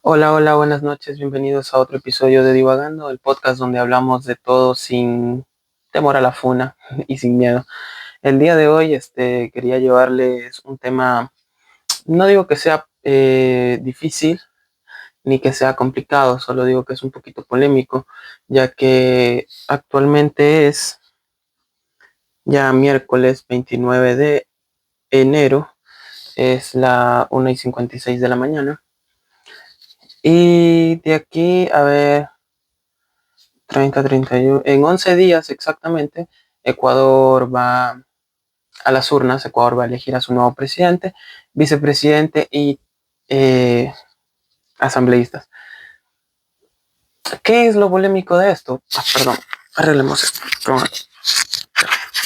Hola, hola, buenas noches, bienvenidos a otro episodio de Divagando, el podcast donde hablamos de todo sin temor a la funa y sin miedo. El día de hoy quería llevarles un tema, no digo que sea difícil ni que sea complicado, solo digo que es un poquito polémico, ya que actualmente es ya miércoles 29 de enero, es la 1:56 de la mañana. Y de aquí, a ver, 31, en 11 días exactamente, Ecuador va a las urnas, Ecuador va a elegir a su nuevo presidente, vicepresidente y eh, asambleístas. ¿Qué es lo polémico de esto? Perdón, arreglemos esto. Perdón.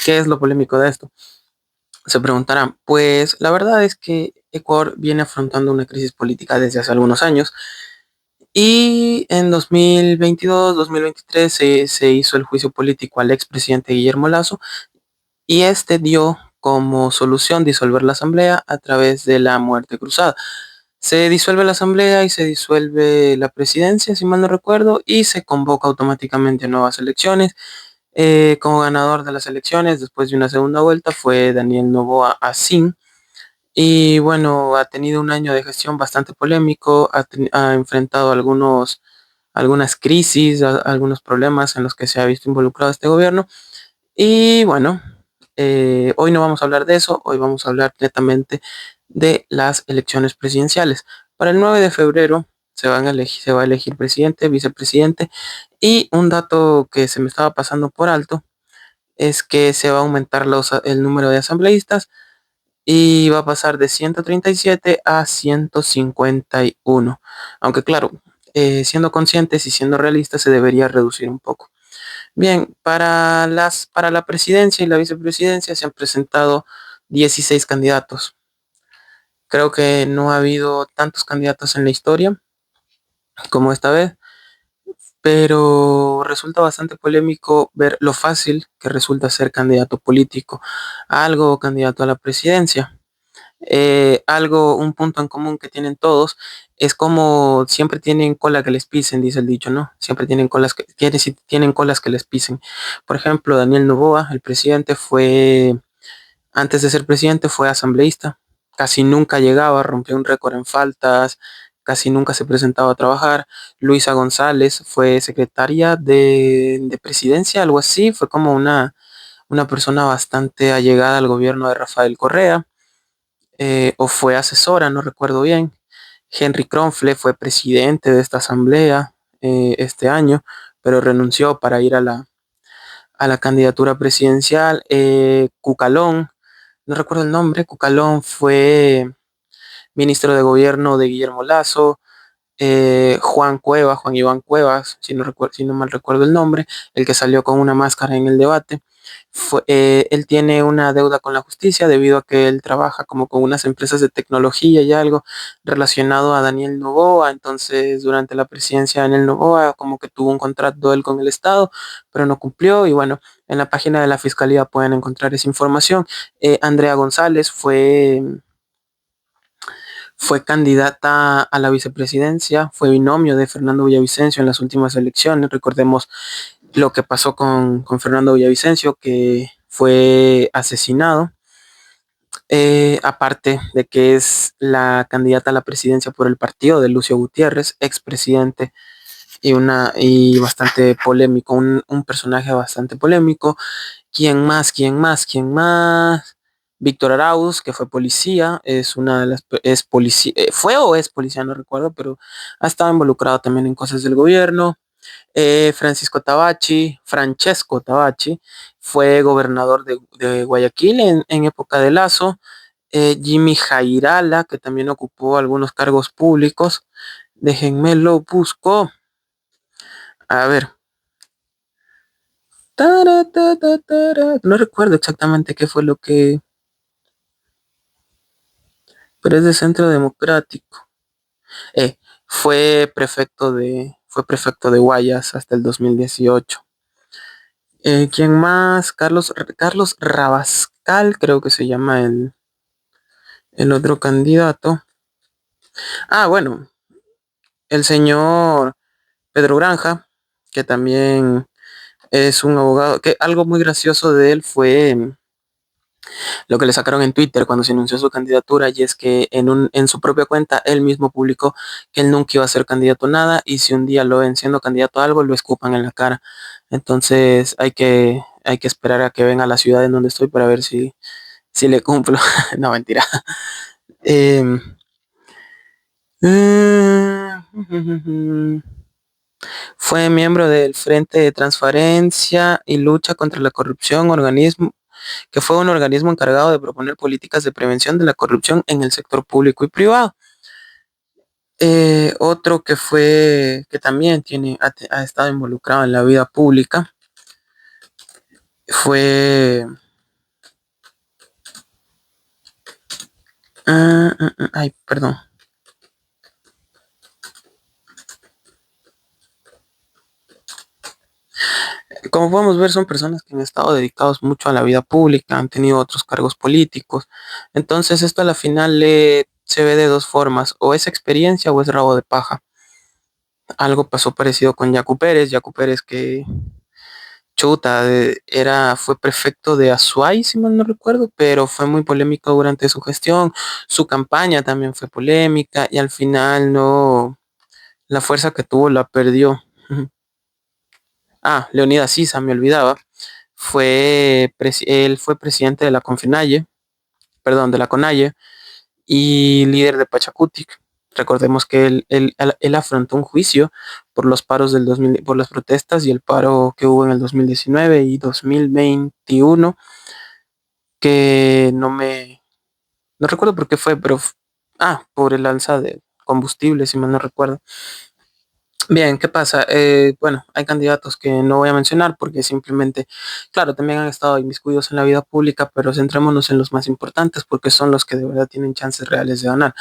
¿Qué es lo polémico de esto? Se preguntarán. Pues la verdad es que Ecuador viene afrontando una crisis política desde hace algunos años y en 2022-2023 se hizo el juicio político al expresidente Guillermo Lasso y este dio como solución disolver la asamblea a través de la muerte cruzada. Se disuelve la asamblea y se disuelve la presidencia, si mal no recuerdo, y se convoca automáticamente a nuevas elecciones. Como ganador de las elecciones, después de una segunda vuelta, fue Daniel Noboa Asín. Y bueno, ha tenido un año de gestión bastante polémico, ha enfrentado algunas crisis, algunos problemas en los que se ha visto involucrado este gobierno. Y bueno, hoy no vamos a hablar de eso, hoy vamos a hablar netamente de las elecciones presidenciales. Para el 9 de febrero se va a elegir presidente, vicepresidente y un dato que se me estaba pasando por alto es que se va a aumentar el número de asambleístas y va a pasar de 137 a 151. Aunque claro, siendo conscientes y siendo realistas se debería reducir un poco. Bien, para la presidencia y la vicepresidencia se han presentado 16 candidatos. Creo que no ha habido tantos candidatos en la historia como esta vez, pero resulta bastante polémico ver lo fácil que resulta ser candidato político a algo o candidato a la presidencia. Un punto en común que tienen todos es como siempre tienen cola que les pisen, dice el dicho, ¿no? Siempre tienen colas que les pisen. Por ejemplo, Daniel Noboa, el presidente, antes de ser presidente, fue asambleísta. Casi nunca llegaba, rompió un récord en faltas, casi nunca se presentaba a trabajar. Luisa González fue secretaria de presidencia, algo así, fue como una persona bastante allegada al gobierno de Rafael Correa o fue asesora, no recuerdo bien. Henry Kronfle fue presidente de esta asamblea este año, pero renunció para ir a la candidatura presidencial. Cucalón, no recuerdo el nombre, Cucalón fue ministro de gobierno de Guillermo Lasso. Juan Iván Cuevas, si no mal recuerdo el nombre, el que salió con una máscara en el debate. Él tiene una deuda con la justicia debido a que él trabaja como con unas empresas de tecnología y algo relacionado a Daniel Noboa. Entonces, durante la presidencia de Daniel Noboa, como que tuvo un contrato él con el Estado, pero no cumplió. Y bueno, en la página de la Fiscalía pueden encontrar esa información. Andrea González fue candidata a la vicepresidencia, fue binomio de Fernando Villavicencio en las últimas elecciones. Recordemos lo que pasó con Fernando Villavicencio, que fue asesinado. Aparte de que es la candidata a la presidencia por el partido de Lucio Gutiérrez, expresidente y bastante polémico, un personaje bastante polémico. ¿Quién más? ¿Quién más? ¿Quién más? Víctor Arauz, que fue policía, es una de las, es policía, fue o es policía, no recuerdo, pero ha estado involucrado también en cosas del gobierno. Francesco Tabacci, fue gobernador de Guayaquil en época de Lazo. Jimmy Jairala, que también ocupó algunos cargos públicos. Déjenme lo busco. A ver. No recuerdo exactamente qué fue lo que, pero es de Centro Democrático. Eh, fue prefecto de Guayas hasta el 2018. ¿Quién más? Carlos Rabascal, creo que se llama el otro candidato. Ah, bueno, el señor Pedro Granja, que también es un abogado, que algo muy gracioso de él fue lo que le sacaron en Twitter cuando se anunció su candidatura, y es que en su propia cuenta él mismo publicó que él nunca iba a ser candidato a nada, y si un día lo ven siendo candidato a algo, lo escupan en la cara. Entonces hay que esperar a que venga a la ciudad en donde estoy para ver si le cumplo. No, mentira. Em, Fue miembro del Frente de Transparencia y Lucha contra la Corrupción, organismo que fue un organismo encargado de proponer políticas de prevención de la corrupción en el sector público y privado. Otro que también ha estado involucrado en la vida pública fue, ay, perdón. Como podemos ver, son personas que han estado dedicados mucho a la vida pública, han tenido otros cargos políticos. Entonces, esto a la final se ve de dos formas: o es experiencia o es rabo de paja. Algo pasó parecido con Yacu Pérez. Yacu Pérez, que chuta, fue prefecto de Azuay, si mal no recuerdo, pero fue muy polémico durante su gestión. Su campaña también fue polémica y al final no, la fuerza que tuvo la perdió. Ah, Leonidas Sisa, me olvidaba. Él fue presidente de la Confinaye, perdón, de la CONAIE, y líder de Pachacutic. Recordemos que él afrontó un juicio por los paros del 2000, por las protestas y el paro que hubo en el 2019 y 2021, que no recuerdo por qué fue, pero por el alza de combustible, si mal no recuerdo. Bien, ¿qué pasa? Bueno, hay candidatos que no voy a mencionar porque simplemente, claro, también han estado inmiscuidos en la vida pública, pero centrémonos en los más importantes porque son los que de verdad tienen chances reales de ganar.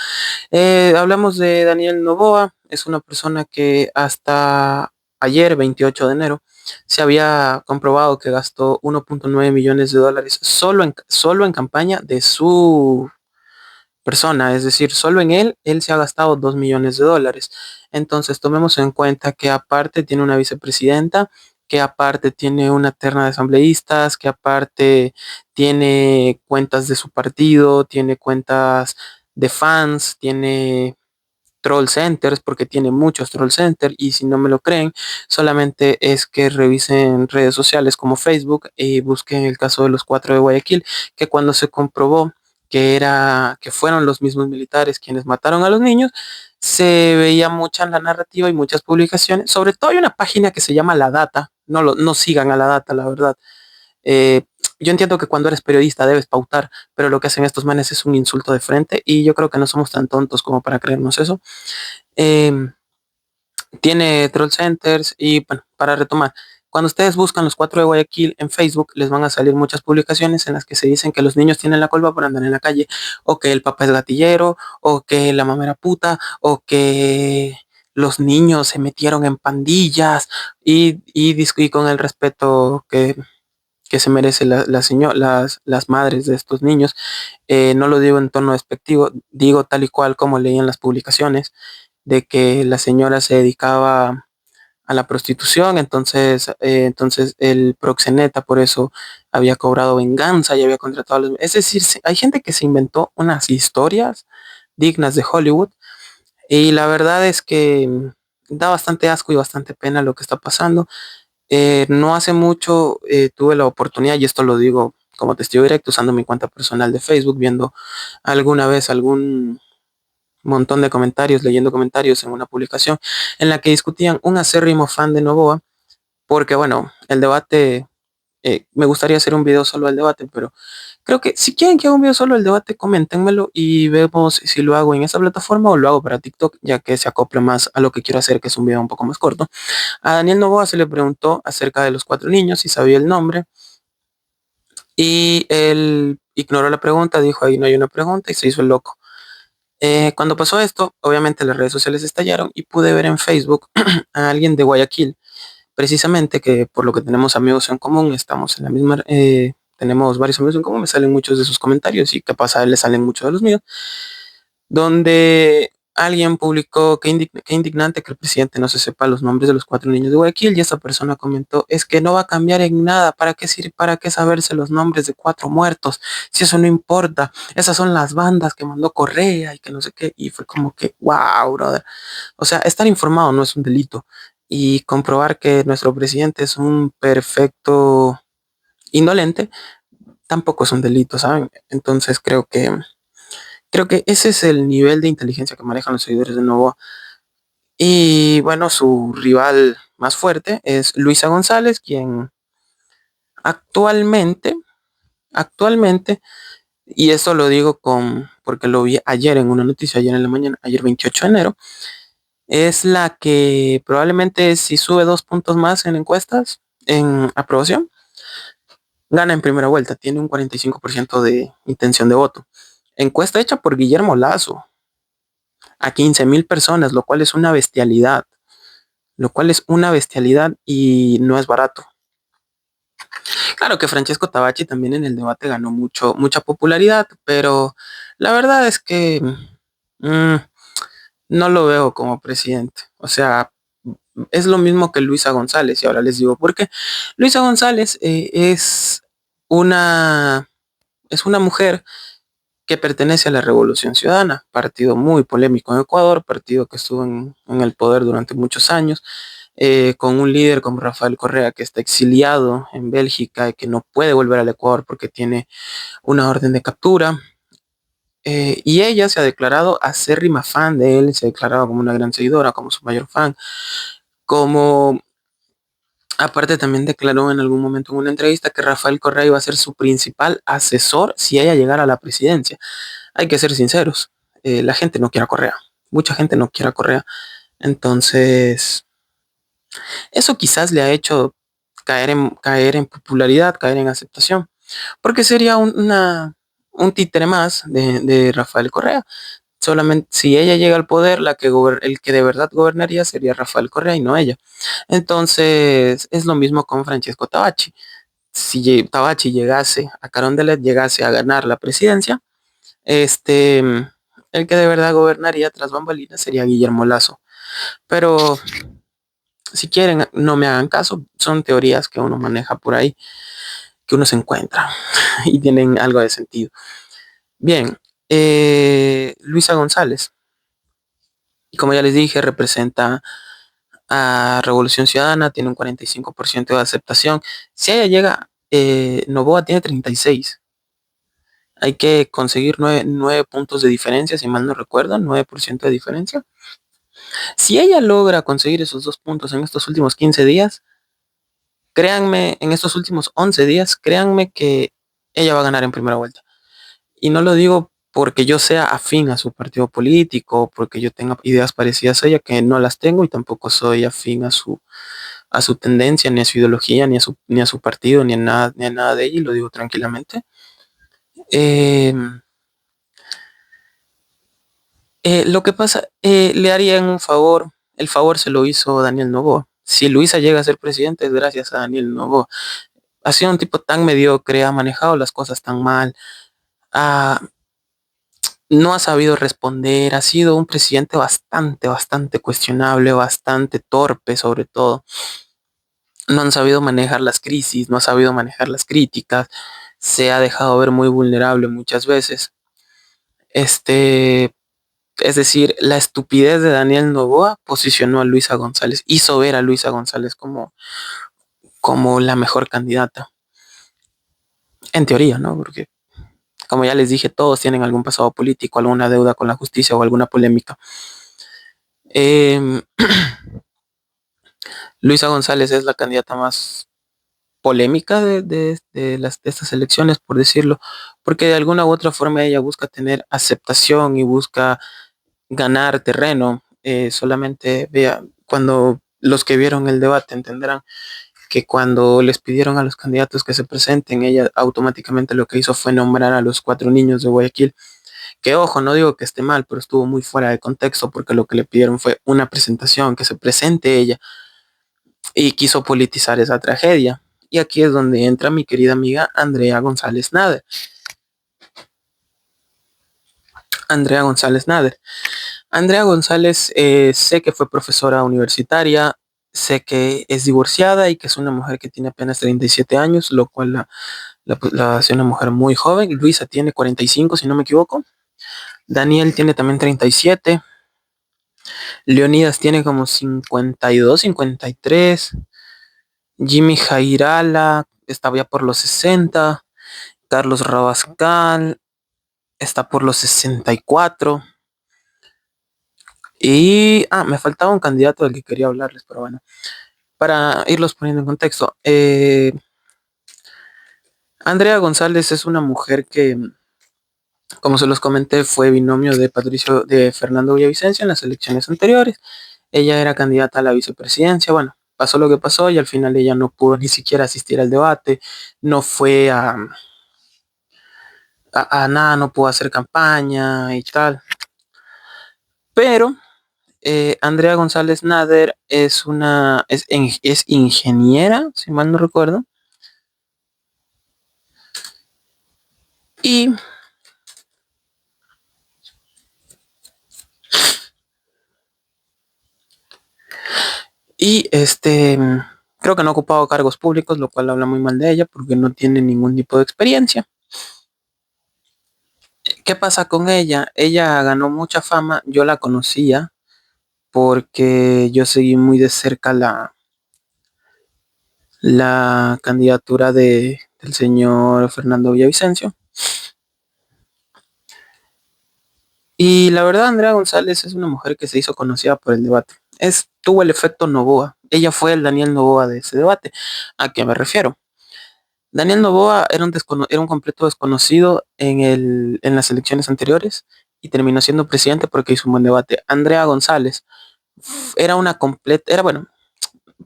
Hablamos de Daniel Noboa. Es una persona que hasta ayer, 28 de enero, se había comprobado que gastó 1.9 millones de dólares solo en campaña de su persona, es decir, solo en él se ha gastado 2 millones de dólares. Entonces, tomemos en cuenta que aparte tiene una vicepresidenta, que aparte tiene una terna de asambleístas, que aparte tiene cuentas de su partido, tiene cuentas de fans, tiene troll centers, porque tiene muchos troll centers, y si no me lo creen, solamente es que revisen redes sociales como Facebook y busquen el caso de los 4 de Guayaquil, que cuando se comprobó que fueron los mismos militares quienes mataron a los niños, se veía mucha en la narrativa y muchas publicaciones. Sobre todo hay una página que se llama La Data. No sigan a La Data, la verdad. eh, yo entiendo que cuando eres periodista debes pautar, pero lo que hacen estos manes es un insulto de frente, y yo creo que no somos tan tontos como para creernos eso. Em, Tiene troll centers y, bueno, para retomar, cuando ustedes buscan los 4 de Guayaquil en Facebook, les van a salir muchas publicaciones en las que se dicen que los niños tienen la culpa por andar en la calle, o que el papá es gatillero, o que la mamá era puta, o que los niños se metieron en pandillas, y con el respeto que se merece las madres de estos niños. No lo digo en tono despectivo, digo tal y cual como leí en las publicaciones, de que la señora se dedicaba a la prostitución. Entonces el proxeneta por eso había cobrado venganza y había contratado a los... Es decir, hay gente que se inventó unas historias dignas de Hollywood, y la verdad es que da bastante asco y bastante pena lo que está pasando. No hace mucho tuve la oportunidad, y esto lo digo como testigo directo, usando mi cuenta personal de Facebook, viendo alguna vez algún montón de comentarios, leyendo comentarios en una publicación en la que discutían un acérrimo fan de Novoa, porque bueno, el debate, me gustaría hacer un video solo del debate, pero creo que si quieren que haga un video solo del debate, coméntenmelo y vemos si lo hago en esa plataforma o lo hago para TikTok, ya que se acople más a lo que quiero hacer, que es un video un poco más corto. A Daniel Novoa se le preguntó acerca de los 4 niños, si sabía el nombre, y él ignoró la pregunta, dijo ahí no hay una pregunta, y se hizo el loco. Cuando pasó esto, obviamente las redes sociales estallaron y pude ver en Facebook a alguien de Guayaquil, precisamente, que por lo que tenemos amigos en común, estamos en la misma, tenemos varios amigos en común, me salen muchos de sus comentarios y capaz a él le salen muchos de los míos, donde alguien publicó que indignante que el presidente no se sepa los nombres de los 4 niños de Guayaquil, y esta persona comentó, es que no va a cambiar en nada, ¿para qué sirve, para qué saberse los nombres de 4 muertos? Si eso no importa, esas son las bandas que mandó Correa y que no sé qué, y fue como que, wow, brother. O sea, estar informado no es un delito, y comprobar que nuestro presidente es un perfecto indolente tampoco es un delito, ¿saben? Entonces creo que ese es el nivel de inteligencia que manejan los seguidores de Novoa. Y bueno, su rival más fuerte es Luisa González, quien actualmente, actualmente, y eso lo digo porque lo vi ayer en una noticia, ayer en la mañana, ayer 28 de enero, es la que probablemente si sube 2 puntos más en encuestas, en aprobación, gana en primera vuelta, tiene un 45% de intención de voto. Encuesta hecha por Guillermo Lazo a 15,000 personas, lo cual es una bestialidad, y no es barato. Claro que Francesco Tabacci también en el debate ganó mucha popularidad, pero la verdad es que mm, no lo veo como presidente. O sea, es lo mismo que Luisa González, y ahora les digo por qué. Luisa González una, es una mujer que pertenece a la Revolución Ciudadana, partido muy polémico en Ecuador, partido que estuvo en el poder durante muchos años, con un líder como Rafael Correa, que está exiliado en Bélgica y que no puede volver al Ecuador porque tiene una orden de captura. Y ella se ha declarado acérrima fan de él, se ha declarado como una gran seguidora, como su mayor fan, como aparte también declaró en algún momento en una entrevista que Rafael Correa iba a ser su principal asesor si ella llegara a la presidencia. Hay que ser sinceros, la gente no quiere a Correa, mucha gente no quiere a Correa. Entonces, eso quizás le ha hecho caer en popularidad, caer en aceptación, porque sería un títere más de Rafael Correa. Solamente si ella llega al poder, el que de verdad gobernaría sería Rafael Correa y no ella. Entonces, es lo mismo con Francesco Tabacci. Si Tabacci llegase, a Carondelet llegase a ganar la presidencia, este, el que de verdad gobernaría tras bambalinas sería Guillermo Lazo. Pero si quieren, no me hagan caso, son teorías que uno maneja por ahí, que uno se encuentra y tienen algo de sentido. Bien, Luisa González, como ya les dije, representa a Revolución Ciudadana, tiene un 45% de aceptación. Si ella llega, Novoa tiene 36. Hay que conseguir 9 puntos de diferencia, si mal no recuerdo, 9% de diferencia. Si ella logra conseguir esos 2 puntos en estos últimos 15 días, créanme, en estos últimos 11 días, créanme que ella va a ganar en primera vuelta. Y no lo digo porque yo sea afín a su partido político, porque yo tenga ideas parecidas a ella, que no las tengo, y tampoco soy afín a su tendencia, ni a su ideología, ni a su partido, ni a nada de ella, y lo digo tranquilamente. Eh, lo que pasa, le harían un favor, el favor se lo hizo Daniel Noboa. Si Luisa llega a ser presidente es gracias a Daniel Noboa. Ha sido un tipo tan mediocre, ha manejado las cosas tan mal, no ha sabido responder, ha sido un presidente bastante, bastante cuestionable, bastante torpe sobre todo. No han sabido manejar las crisis, no ha sabido manejar las críticas, se ha dejado ver muy vulnerable muchas veces. Es decir, la estupidez de Daniel Noboa posicionó a Luisa González, hizo ver a Luisa González como la mejor candidata. En teoría, ¿no? Porque, como ya les dije, todos tienen algún pasado político, alguna deuda con la justicia o alguna polémica. Em, Luisa González es la candidata más polémica de estas elecciones, por decirlo, porque de alguna u otra forma ella busca tener aceptación y busca ganar terreno. Solamente vea, cuando los que vieron el debate entenderán que cuando les pidieron a los candidatos que se presenten, ella automáticamente lo que hizo fue nombrar a los 4 niños de Guayaquil, que ojo, no digo que esté mal, pero estuvo muy fuera de contexto porque lo que le pidieron fue una presentación, que se presente ella, y quiso politizar esa tragedia. Y aquí es donde entra mi querida amiga Andrea González Nader. Andrea González Nader. Andrea González, sé que fue profesora universitaria, sé que es divorciada y que es una mujer que tiene apenas 37 años, lo cual la hace una mujer muy joven. Luisa tiene 45, si no me equivoco. Daniel tiene también 37. Leonidas tiene como 52, 53. Jimmy Jairala estaba ya por los 60. Carlos Rabascal está por los 64. Me faltaba un candidato del que quería hablarles, pero bueno, para irlos poniendo en contexto. Andrea González es una mujer que, como se los comenté, fue binomio de Fernando Villavicencio en las elecciones anteriores. Ella era candidata a la vicepresidencia. Bueno, pasó lo que pasó y al final ella no pudo ni siquiera asistir al debate, no fue a nada, no pudo hacer campaña y tal. Pero Andrea González Nader es ingeniera, si mal no recuerdo. Y, y creo que no ha ocupado cargos públicos, lo cual habla muy mal de ella porque no tiene ningún tipo de experiencia. ¿Qué pasa con ella? Ella ganó mucha fama, yo la conocía porque yo seguí muy de cerca la candidatura del señor Fernando Villavicencio. Y la verdad, Andrea González es una mujer que se hizo conocida por el debate. Tuvo el efecto Novoa. Ella fue el Daniel Novoa de ese debate. ¿A qué me refiero? Daniel Novoa era un completo desconocido en las elecciones anteriores y terminó siendo presidente porque hizo un buen debate. Andrea González era bueno,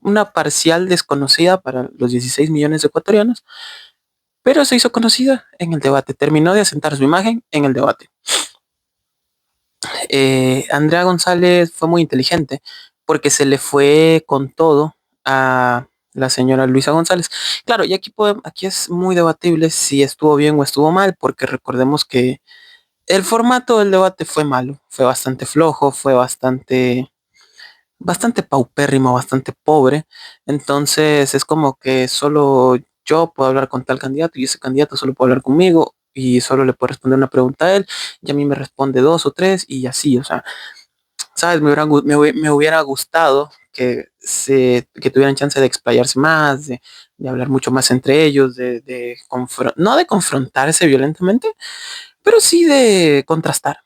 una parcial desconocida para los 16 millones de ecuatorianos, pero se hizo conocida en el debate. Terminó de asentar su imagen en el debate. Andrea González fue muy inteligente porque se le fue con todo a la señora Luisa González. Claro, y aquí es muy debatible si estuvo bien o estuvo mal, porque recordemos que el formato del debate fue malo, fue bastante flojo, fue bastante paupérrimo, bastante pobre. Entonces es como que solo yo puedo hablar con tal candidato y ese candidato solo puede hablar conmigo y solo le puedo responder una pregunta a él y a mí me responde dos o tres y así, o sea, ¿sabes? Me hubiera gustado que tuvieran chance de explayarse más, de hablar mucho más entre ellos, no de confrontarse violentamente, pero sí de contrastar.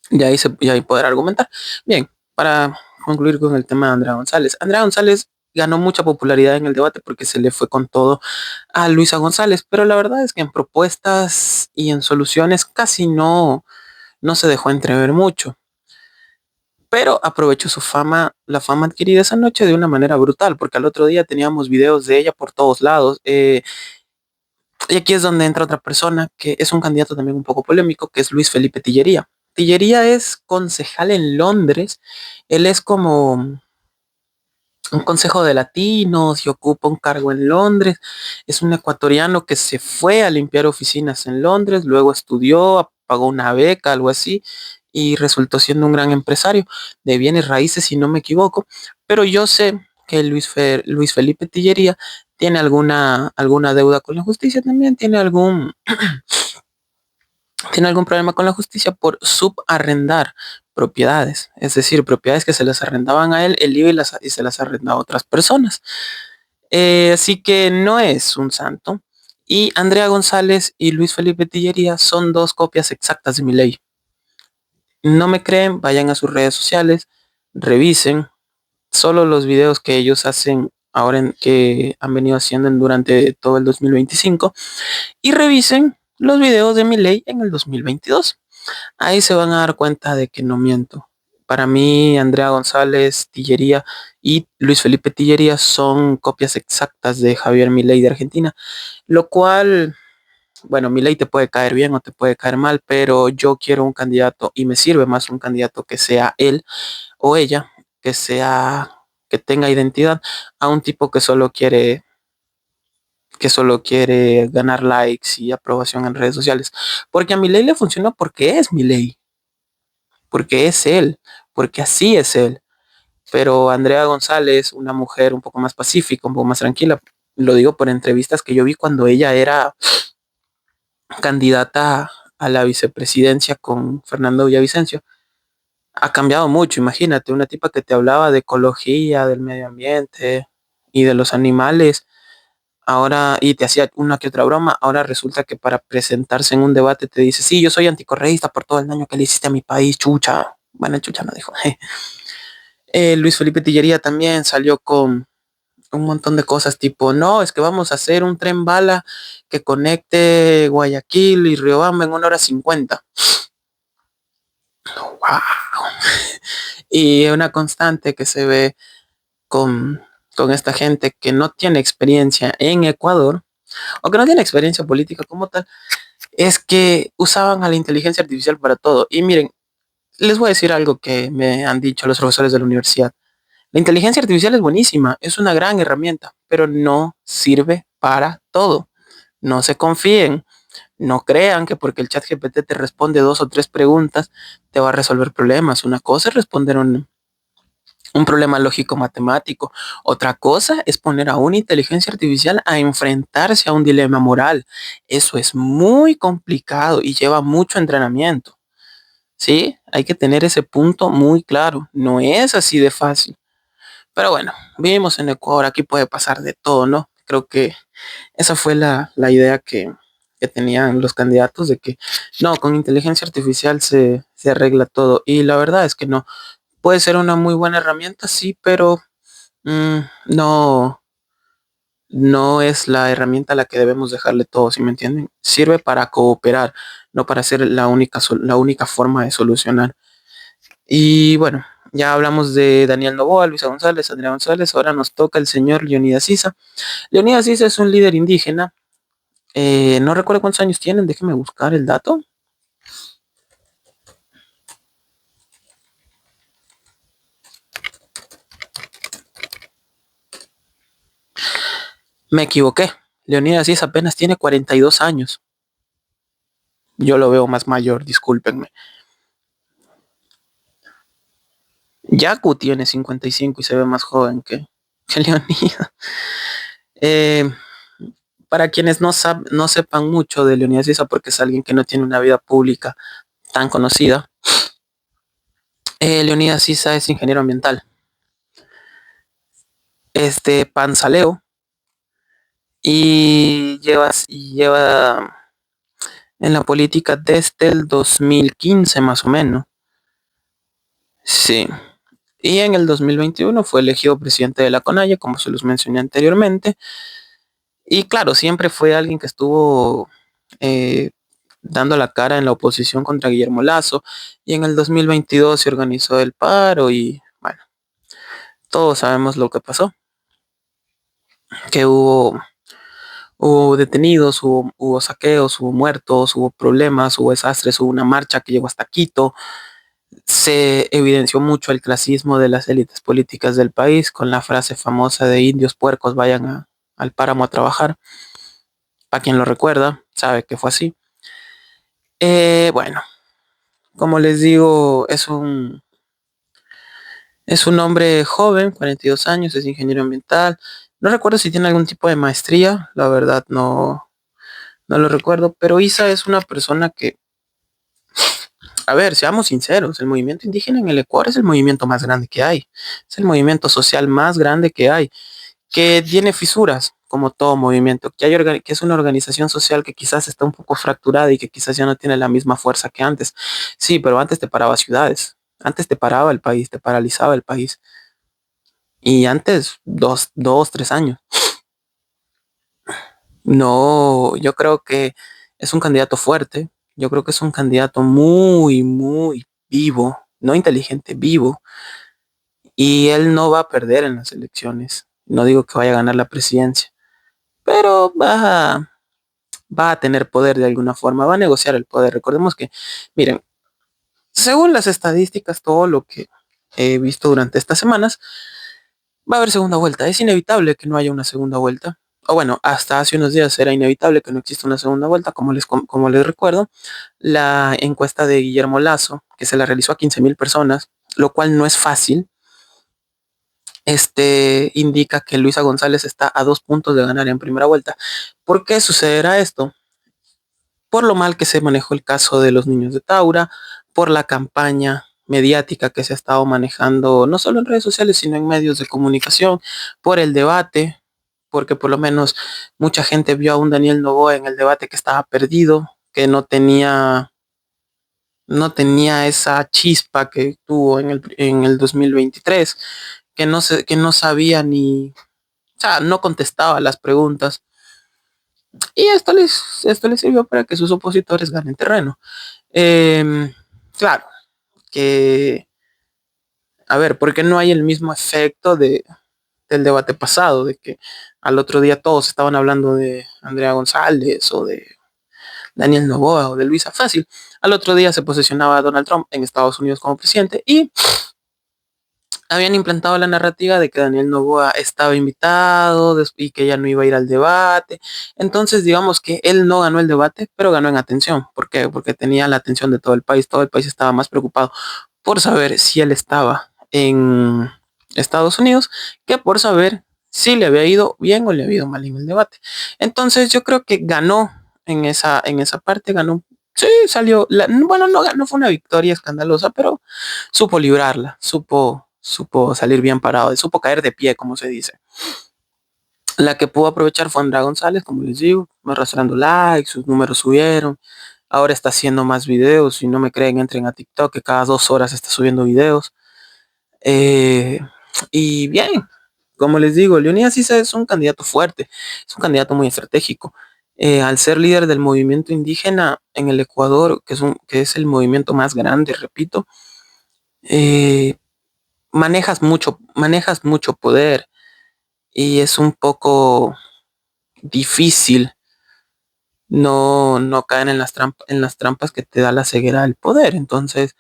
Y ahí poder argumentar. Bien, para concluir con el tema de Andrea González. Andrea González ganó mucha popularidad en el debate porque se le fue con todo a Luisa González, pero la verdad es que en propuestas y en soluciones casi no se dejó entrever mucho. Pero aprovechó la fama adquirida esa noche de una manera brutal, porque al otro día teníamos videos de ella por todos lados. Y aquí es donde entra otra persona que es un candidato también un poco polémico, que es Luis Felipe Tillería. Tillería es concejal en Londres. Él es como un consejo de latinos y ocupa un cargo en Londres. Es un ecuatoriano que se fue a limpiar oficinas en Londres, luego estudió, pagó una beca, algo así, y resultó siendo un gran empresario de bienes raíces, si no me equivoco. Pero yo sé que Luis Felipe Tillería tiene alguna deuda con la justicia también, tiene algún problema con la justicia por subarrendar propiedades, es decir, propiedades que se las arrendaban a él iba y se las arrendaba a otras personas. Así que no es un santo. Y Andrea González y Luis Felipe Tillería son dos copias exactas de mi ley. No me creen, vayan a sus redes sociales, revisen solo los videos que ellos hacen ahora que han venido haciendo durante todo el 2025 y revisen los videos de mi ley en el 2022. Ahí se van a dar cuenta de que no miento. Para mí, Andrea González Tillería y Luis Felipe Tillería son copias exactas de Javier Milei de Argentina, lo cual, bueno, Milei te puede caer bien o te puede caer mal, pero yo quiero un candidato y me sirve más un candidato que sea él o ella, que tenga identidad, a un tipo que solo quiere ganar likes y aprobación en redes sociales. Porque a Milei le funcionó porque es Milei. porque es él, porque así es él. Pero Andrea González, una mujer un poco más pacífica, un poco más tranquila, lo digo por entrevistas que yo vi cuando ella era candidata a la vicepresidencia con Fernando Villavicencio, ha cambiado mucho. Imagínate, una tipa que te hablaba de ecología, del medio ambiente y de los animales, ahora, y te hacía una que otra broma, ahora resulta que para presentarse en un debate te dice, sí, yo soy anticorreísta por todo el daño que le hiciste a mi país, chucha. Bueno, chucha no dijo. Luis Felipe Tillería también salió con un montón de cosas tipo, no, es que vamos a hacer un tren bala que conecte Guayaquil y Riobamba en 1 hora 50. Wow. Y una constante que se ve con, con esta gente que no tiene experiencia en Ecuador, o que no tiene experiencia política como tal, es que usaban a la inteligencia artificial para todo. Y miren, les voy a decir algo que me han dicho los profesores de la universidad. La inteligencia artificial es buenísima, es una gran herramienta, pero no sirve para todo. No se confíen, no crean que porque el chat GPT te responde 2 o 3 preguntas te va a resolver problemas. Una cosa es responder un problema lógico matemático. Otra cosa es poner a una inteligencia artificial a enfrentarse a un dilema moral. Eso es muy complicado y lleva mucho entrenamiento. ¿Sí? Hay que tener ese punto muy claro. No es así de fácil. Pero bueno, vivimos en Ecuador, aquí puede pasar de todo, ¿no? Creo que esa fue la idea que tenían los candidatos de que no, con inteligencia artificial se arregla todo. Y la verdad es que no. Puede ser una muy buena herramienta, sí, pero no, no es la herramienta a la que debemos dejarle todo, ¿sí me entienden? Sirve para cooperar, no para ser la única forma de solucionar. Y bueno, ya hablamos de Daniel Noboa, Luisa González, Andrea González, ahora nos toca el señor Leonidas Issa. Leonidas Issa es un líder indígena, no recuerdo cuántos años tienen, déjeme buscar el dato. Me equivoqué, Leonidas Issa apenas tiene 42 años. Yo lo veo más mayor, discúlpenme. Yaku tiene 55 y se ve más joven que Leonidas. Eh, para quienes no sepan mucho de Leonidas Issa, porque es alguien que no tiene una vida pública tan conocida, Leonidas Issa es ingeniero ambiental. Es de Panzaleo y lleva en la política desde el 2015 más o menos. Sí. Y en el 2021 fue elegido presidente de la CONAIE, como se los mencioné anteriormente. Y claro, siempre fue alguien que estuvo eh, dando la cara en la oposición contra Guillermo Lasso. Y en el 2022 se organizó el paro y bueno, todos sabemos lo que pasó. Que hubo detenidos, hubo saqueos, hubo muertos, hubo problemas, hubo desastres, hubo una marcha que llegó hasta Quito. Se evidenció mucho el clasismo de las élites políticas del país con la frase famosa de indios puercos vayan al páramo a trabajar. Para quien lo recuerda, sabe que fue así. Bueno, como les digo, es un hombre joven, 42 años, es ingeniero ambiental. No recuerdo si tiene algún tipo de maestría, la verdad no lo recuerdo, pero Isa es una persona que, a ver, seamos sinceros, el movimiento indígena en el Ecuador es el movimiento más grande que hay, es el movimiento social más grande que hay, que tiene fisuras, como todo movimiento, que es una organización social que quizás está un poco fracturada y que quizás ya no tiene la misma fuerza que antes. Sí, pero antes te paraba ciudades, antes te paraba el país, te paralizaba el país, y antes, 3 años. No, yo creo que es un candidato fuerte. Yo creo que es un candidato muy, muy vivo, no inteligente, vivo. Y él no va a perder en las elecciones. No digo que vaya a ganar la presidencia, pero va a tener poder de alguna forma, va a negociar el poder. Recordemos que, miren, según las estadísticas, todo lo que he visto durante estas semanas, va a haber segunda vuelta. Es inevitable que no haya una segunda vuelta. o bueno, hasta hace unos días era inevitable que no exista una segunda vuelta, como les recuerdo, la encuesta de Guillermo Lazo, que se la realizó a 15.000 personas, lo cual no es fácil, indica que Luisa González está a 2 puntos de ganar en primera vuelta. ¿Por qué sucederá esto? Por lo mal que se manejó el caso de los niños de Taura, por la campaña mediática que se ha estado manejando no solo en redes sociales, sino en medios de comunicación, por el debate, porque por lo menos mucha gente vio a un Daniel Noboa en el debate que estaba perdido, que no tenía esa chispa que tuvo en el 2023, que no sabía ni, o sea, no contestaba las preguntas. Y esto les sirvió para que sus opositores ganen terreno. Em, claro, que, a ver, porque no hay el mismo efecto del debate pasado, de que al otro día todos estaban hablando de Andrea González o de Daniel Noboa o de Luisa Fácil. Al otro día se posesionaba a Donald Trump en Estados Unidos como presidente y habían implantado la narrativa de que Daniel Noboa estaba invitado y que ya no iba a ir al debate. Entonces, digamos que él no ganó el debate, pero ganó en atención. ¿Por qué? Porque tenía la atención de todo el país. Todo el país estaba más preocupado por saber si él estaba en Estados Unidos que por saber si le había ido bien o le había ido mal en el debate. Entonces, yo creo que ganó en esa parte, ganó. Sí, salió, bueno, no ganó, fue una victoria escandalosa, pero supo librarla, supo salir bien parado, supo caer de pie, como se dice. La que pudo aprovechar fue Andrea González, como les digo, arrastrando likes, sus números subieron. Ahora está haciendo más videos. Si no me creen, entren a TikTok, que cada 2 horas está subiendo videos. Eh, y bien, como les digo, Leonidas Issa es un candidato fuerte, es un candidato muy estratégico. Al ser líder del movimiento indígena en el Ecuador, que es el movimiento más grande, repito, eh, manejas mucho poder y es un poco difícil no caer en las trampas que te da la ceguera del poder. Entonces,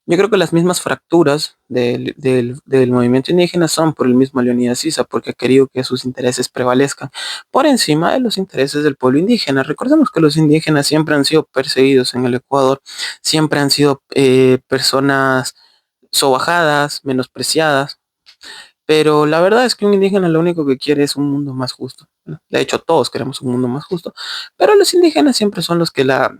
yo creo que las mismas fracturas del movimiento indígena son por el mismo Leonidas Issa, porque ha querido que sus intereses prevalezcan por encima de los intereses del pueblo indígena. Recordemos que los indígenas siempre han sido perseguidos en el Ecuador, siempre han sido personas sobajadas, menospreciadas. Pero la verdad es que un indígena lo único que quiere es un mundo más justo, ¿no? De hecho, todos queremos un mundo más justo, pero los indígenas siempre son los que la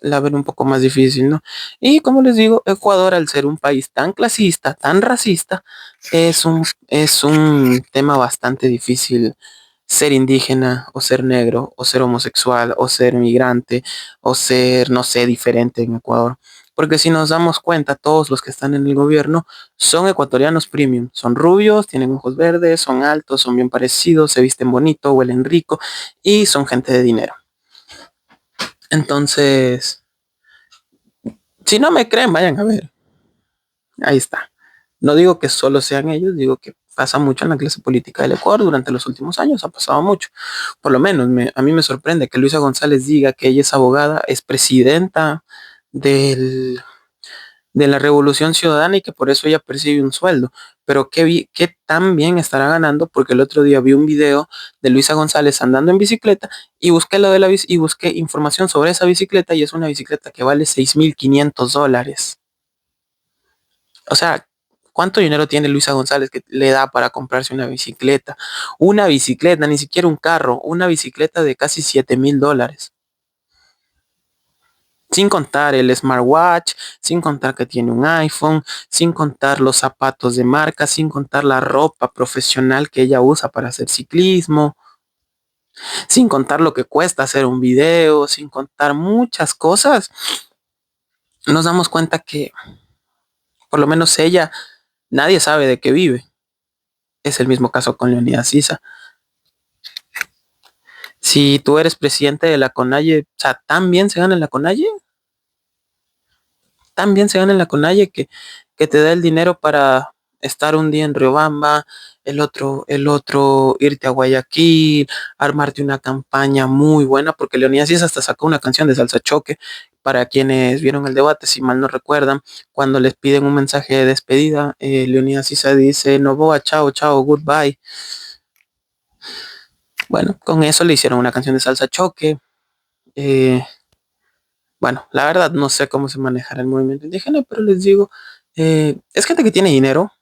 ven un poco más difícil, ¿no? Y como les digo, Ecuador, al ser un país tan clasista, tan racista, es un tema bastante difícil ser indígena o ser negro o ser homosexual o ser migrante o ser, no sé, diferente en Ecuador. Porque si nos damos cuenta, todos los que están en el gobierno son ecuatorianos premium. Son rubios, tienen ojos verdes, son altos, son bien parecidos, se visten bonito, huelen rico y son gente de dinero. Entonces, si no me creen, vayan a ver. Ahí está. No digo que solo sean ellos, digo que pasa mucho en la clase política del Ecuador durante los últimos años, ha pasado mucho. Por lo menos a mí me sorprende que Luisa González diga que ella es abogada, es presidenta del de la Revolución Ciudadana y que por eso ella percibe un sueldo. Pero qué tan bien estará ganando, porque el otro día vi un video de Luisa González andando en bicicleta y busqué lo de y busqué información sobre esa bicicleta y es una bicicleta que vale $6,500. O sea, ¿cuánto dinero tiene Luisa González que le da para comprarse una bicicleta? Una bicicleta, ni siquiera un carro, una bicicleta de casi $7,000. Sin contar el smartwatch, sin contar que tiene un iPhone, sin contar los zapatos de marca, sin contar la ropa profesional que ella usa para hacer ciclismo, sin contar lo que cuesta hacer un video, sin contar muchas cosas. Nos damos cuenta que por lo menos ella, nadie sabe de qué vive. Es el mismo caso con Leonidas Issa. Si tú eres presidente de la CONAIE, o sea, tan bien se gana en la CONAIE, también se gana en la CONAIE que te da el dinero para estar un día en Riobamba, el otro irte a Guayaquil, armarte una campaña muy buena, porque Leonidas Díaz hasta sacó una canción de Salsa Choque, para quienes vieron el debate, si mal no recuerdan, cuando les piden un mensaje de despedida, Leonidas Issa dice, Novoa, chao, chao, goodbye. Bueno, con eso le hicieron una canción de salsa choque. Eh, bueno, la verdad no sé cómo se manejará el movimiento indígena, pero les digo, es gente que tiene dinero.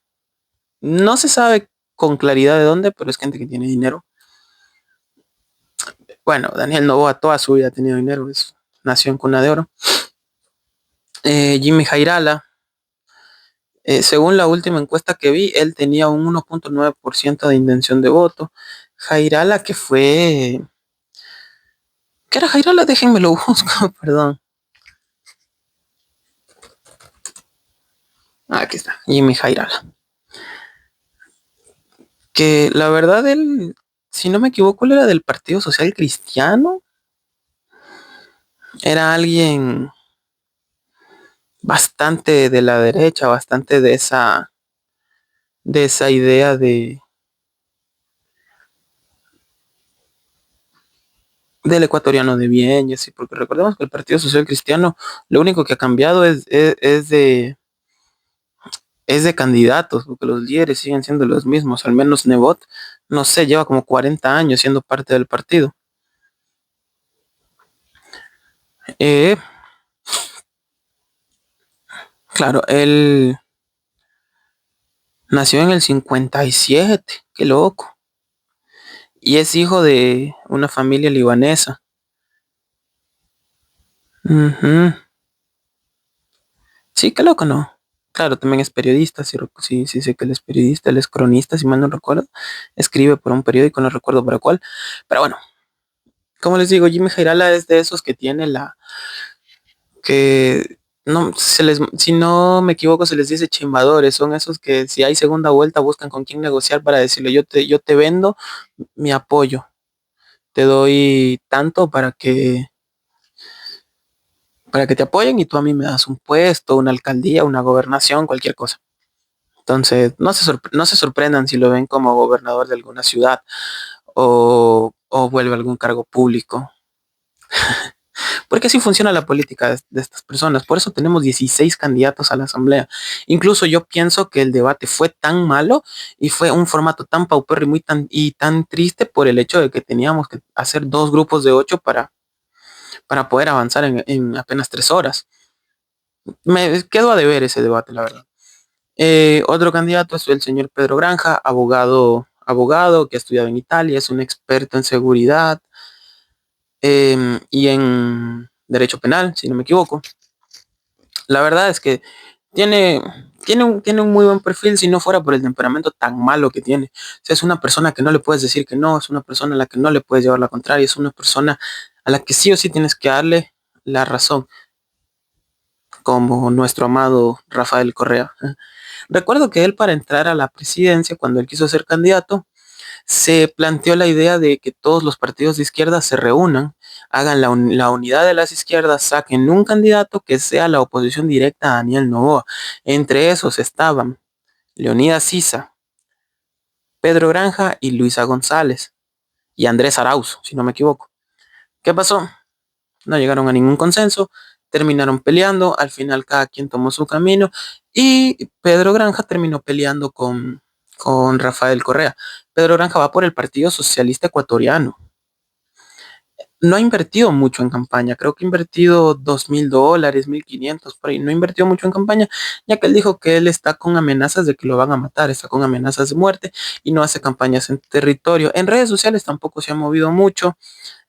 No se sabe con claridad de dónde, pero es gente que tiene dinero. Bueno, Daniel Noboa toda su vida ha tenido dinero, nació en cuna de oro. Jimmy Jairala, según la última encuesta que vi, él tenía un 1.9% de intención de voto. Jairala, que fue... ¿Qué era Jairala? Déjenme lo busco, perdón. Aquí está, Jimmy Jairala. Que la verdad, él, si no me equivoco, él era del Partido Social Cristiano. Era alguien bastante de la derecha, bastante de esa idea de del ecuatoriano de bien y así, porque recordemos que el Partido Social Cristiano lo único que ha cambiado es de candidatos, porque los líderes siguen siendo los mismos, al menos Nebot, no sé, lleva como 40 años siendo parte del partido. Eh, claro, él nació en el 57, qué loco, y es hijo de una familia libanesa. Ujú. Sí, qué loco, ¿no? Claro, también es periodista, sí, sí sé que él es periodista, él es cronista, si mal no recuerdo. Escribe por un periódico, no recuerdo para cuál. Pero bueno, como les digo, Jimmy Jairala es de esos que tiene que no si no me equivoco se les dice chimbadores, son esos que si hay segunda vuelta buscan con quién negociar para decirle yo te vendo mi apoyo, te doy tanto para que te apoyen y tú a mí me das un puesto, una alcaldía, una gobernación, cualquier cosa. Entonces, no se sorprendan si lo ven como gobernador de alguna ciudad o vuelve a algún cargo público. Porque así funciona la política de estas personas. Por eso tenemos 16 candidatos a la asamblea. Incluso yo pienso que el debate fue tan malo y fue un formato tan paupérrimo y tan triste por el hecho de que teníamos que hacer dos grupos de 8 para poder avanzar en apenas 3 horas. Me quedo a deber ese debate, la verdad. Otro candidato es el señor Pedro Granja, abogado que ha estudiado en Italia, es un experto en seguridad y en derecho penal, si no me equivoco. La verdad es que tiene, tiene un muy buen perfil si no fuera por el temperamento tan malo que tiene. O sea, es una persona que no le puedes decir que no, es una persona a la que no le puedes llevar la contraria, es una persona a la que sí o sí tienes que darle la razón, como nuestro amado Rafael Correa. Recuerdo que él para entrar a la presidencia, cuando él quiso ser candidato, se planteó la idea de que todos los partidos de izquierda se reúnan, hagan la unidad de las izquierdas, saquen un candidato que sea la oposición directa a Daniel Noboa. Entre esos estaban Leonidas Sisa, Pedro Granja y Luisa González y Andrés Arauz, si no me equivoco. ¿Qué pasó? No llegaron a ningún consenso, terminaron peleando, al final cada quien tomó su camino y Pedro Granja terminó peleando con Rafael Correa. Pedro Granja va por el Partido Socialista Ecuatoriano. No ha invertido mucho en campaña, creo que ha invertido $2,000, 1,500 por ahí, no ha invertido mucho en campaña, ya que él dijo que él está con amenazas de que lo van a matar, está con amenazas de muerte y no hace campañas en territorio. En redes sociales tampoco se ha movido mucho.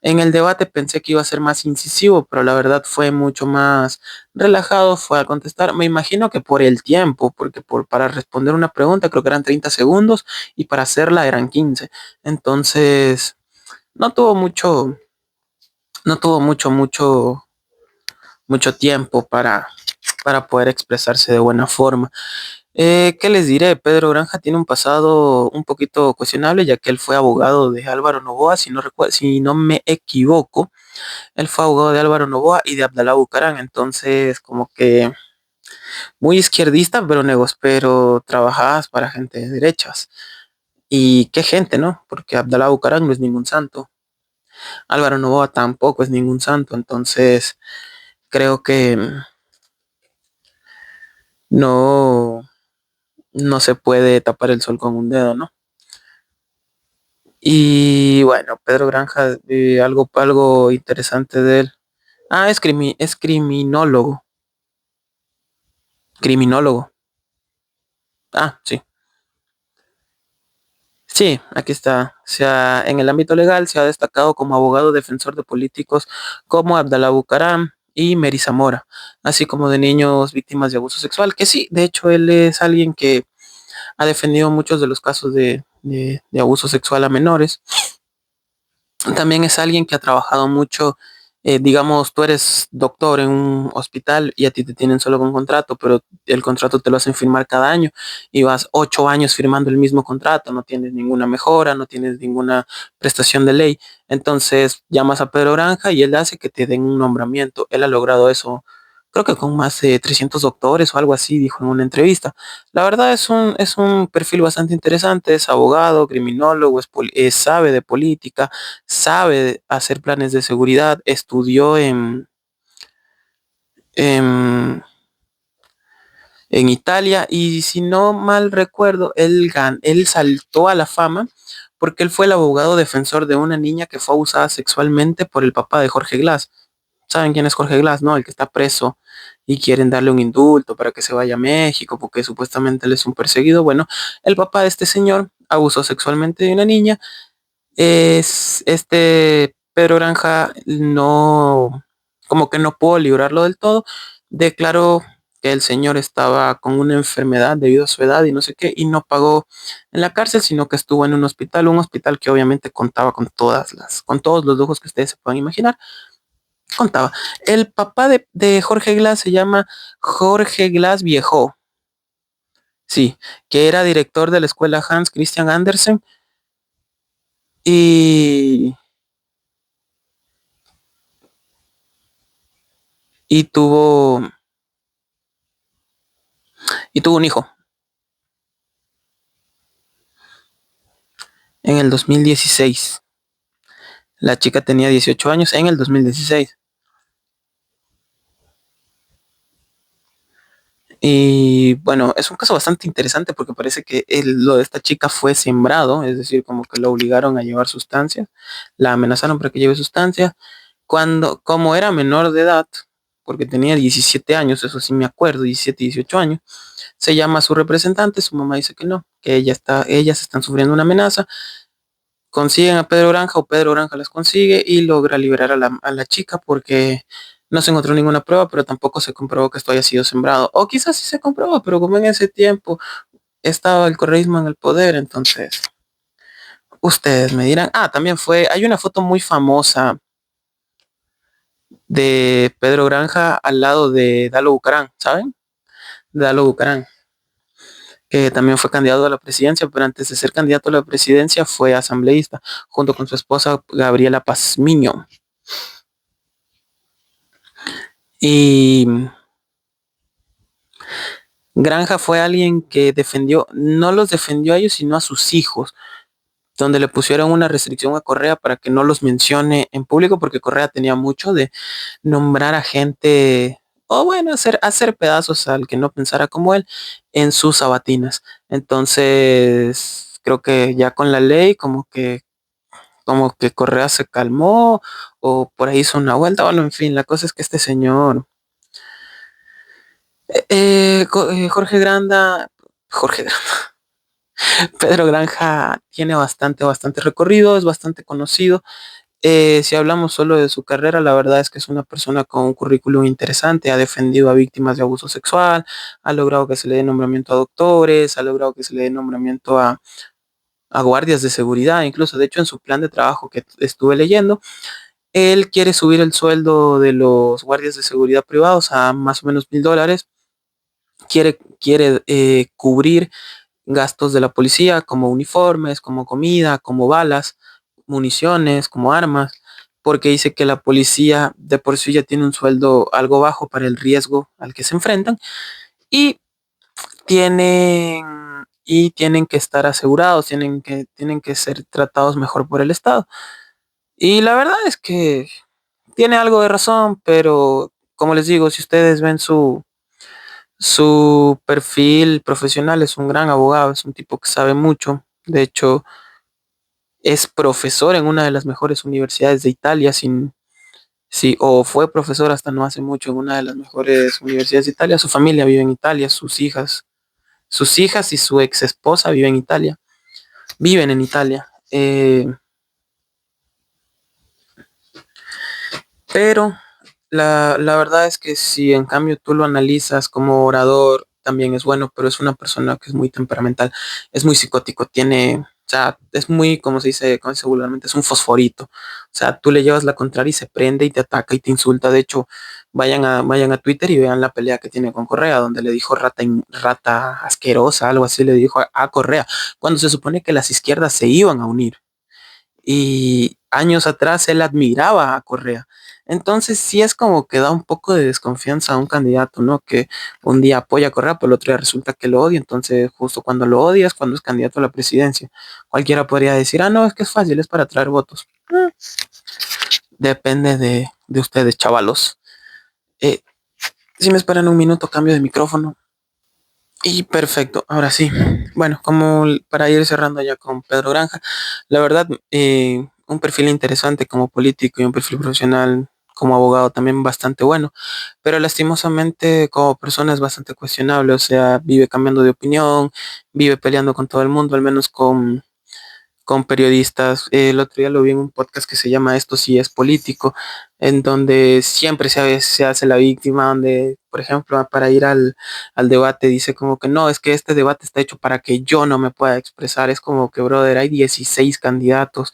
En el debate pensé que iba a ser más incisivo, pero la verdad fue mucho más relajado, fue a contestar. Me imagino que por el tiempo, porque para responder una pregunta creo que eran 30 segundos y para hacerla eran 15. Entonces, no tuvo mucho, no tuvo mucho tiempo para poder expresarse de buena forma. ¿Qué les diré? Pedro Granja tiene un pasado un poquito cuestionable, ya que él fue abogado de Álvaro Noboa, si no me equivoco. Él fue abogado de Álvaro Noboa y de Abdalá Bucaram, entonces como que muy izquierdista, pero trabajabas para gente de derechas. Y qué gente, ¿no? Porque Abdalá Bucaram no es ningún santo. Álvaro Noboa tampoco es ningún santo, entonces creo que no, no se puede tapar el sol con un dedo, ¿no? Y bueno, Pedro Granja, algo interesante de él. Ah, es criminólogo. Criminólogo. Ah, sí. Sí, aquí está. En el ámbito legal se ha destacado como abogado defensor de políticos como Abdalá Bucaram y Mary Zamora, así como de niños víctimas de abuso sexual, que sí, de hecho él es alguien que ha defendido muchos de los casos de abuso sexual a menores. También es alguien que ha trabajado mucho, digamos, tú eres doctor en un hospital y a ti te tienen solo con contrato, pero el contrato te lo hacen firmar cada año y vas 8 años firmando el mismo contrato, no tienes ninguna mejora, no tienes ninguna prestación de ley. Entonces llamas a Pedro Granja y él hace que te den un nombramiento. Él ha logrado eso, creo que con más de 300 doctores o algo así, dijo en una entrevista. La verdad es un perfil bastante interesante, es abogado, criminólogo, sabe de política, sabe hacer planes de seguridad, estudió en, en Italia y si no mal recuerdo, él saltó a la fama porque él fue el abogado defensor de una niña que fue abusada sexualmente por el papá de Jorge Glass. ¿Saben quién es Jorge Glass? No, el que está preso y quieren darle un indulto para que se vaya a México porque supuestamente él es un perseguido. Bueno, el papá de este señor abusó sexualmente de una niña. Es este Pedro Granja no, como que no pudo librarlo del todo. Declaró que el señor estaba con una enfermedad debido a su edad y no sé qué, y no pagó en la cárcel, sino que estuvo en un hospital que obviamente contaba con todos los lujos que ustedes se puedan imaginar. Contaba. El papá de Jorge Glass se llama Jorge Glass Viejo, sí, que era director de la escuela Hans Christian Andersen y, y tuvo y tuvo un hijo en el 2016. La chica tenía 18 años en el 2016. Y bueno, es un caso bastante interesante porque parece que lo de esta chica fue sembrado, es decir, como que lo obligaron a llevar sustancias, la amenazaron para que lleve sustancias. Como era menor de edad, porque tenía 17 años, eso sí me acuerdo, 17, 18 años, se llama a su representante, su mamá dice que no, que ellas están sufriendo una amenaza, consiguen a Pedro Granja o Pedro Granja las consigue y logra liberar a la chica porque no se encontró ninguna prueba, pero tampoco se comprobó que esto haya sido sembrado. O quizás sí se comprobó, pero como en ese tiempo estaba el correísmo en el poder, entonces ustedes me dirán, también hay una foto muy famosa de Pedro Granja al lado de Dalo Bucarán, ¿saben? De Dalo Bucarán, que también fue candidato a la presidencia, pero antes de ser candidato a la presidencia fue asambleísta, junto con su esposa Gabriela Pazmiño. Y Granja fue alguien que no los defendió a ellos, sino a sus hijos, donde le pusieron una restricción a Correa para que no los mencione en público, porque Correa tenía mucho de nombrar a gente, o bueno, hacer pedazos al que no pensara como él en sus sabatinas. Entonces, creo que ya con la ley, como que Correa se calmó, o por ahí hizo una vuelta, bueno, en fin, la cosa es que este señor, Jorge Granda, Jorge Pedro Granja tiene bastante recorrido, es bastante conocido. Si hablamos solo de su carrera, la verdad es que es una persona con un currículum interesante, ha defendido a víctimas de abuso sexual, ha logrado que se le dé nombramiento a doctores, ha logrado que se le dé nombramiento a guardias de seguridad, incluso de hecho en su plan de trabajo que estuve leyendo, él quiere subir el sueldo de los guardias de seguridad privados a más o menos $1,000, quiere cubrir gastos de la policía, como uniformes, como comida, como balas, municiones, como armas, porque dice que la policía de por sí ya tiene un sueldo algo bajo para el riesgo al que se enfrentan y tienen que estar asegurados, tienen que ser tratados mejor por el Estado. Y la verdad es que tiene algo de razón, pero como les digo, si ustedes ven su perfil profesional, es un gran abogado, es un tipo que sabe mucho. De hecho, es profesor en una de las mejores universidades de Italia, sí, o fue profesor hasta no hace mucho en una de las mejores universidades de Italia. Su familia vive en Italia, sus hijas y su ex esposa viven en Italia. Pero la verdad es que si en cambio tú lo analizas como orador, también es bueno, pero es una persona que es muy temperamental, es muy psicótico, o sea, es muy, como se dice vulgarmente, es un fosforito. O sea, tú le llevas la contraria y se prende y te ataca y te insulta. De hecho, vayan a Twitter y vean la pelea que tiene con Correa, donde le dijo rata asquerosa, algo así le dijo a Correa, cuando se supone que las izquierdas se iban a unir y años atrás él admiraba a Correa. Entonces sí es como que da un poco de desconfianza a un candidato, ¿no? Que un día apoya a Correa, pero el otro día resulta que lo odia. Entonces justo cuando lo odias, cuando es candidato a la presidencia, cualquiera podría decir, no, es que es fácil, es para traer votos. Depende de ustedes, chavalos. Eh, si me esperan un minuto, cambio de micrófono. Y perfecto, ahora sí. Bueno, como para ir cerrando ya con Pedro Granja, la verdad, un perfil interesante como político y un perfil profesional como abogado también bastante bueno, pero lastimosamente como persona es bastante cuestionable, o sea, vive cambiando de opinión, vive peleando con todo el mundo, al menos con periodistas. El otro día lo vi en un podcast que se llama Esto sí es político, en donde siempre se hace la víctima, donde, por ejemplo, para ir al debate dice como que no, es que este debate está hecho para que yo no me pueda expresar. Es como que, brother, hay 16 candidatos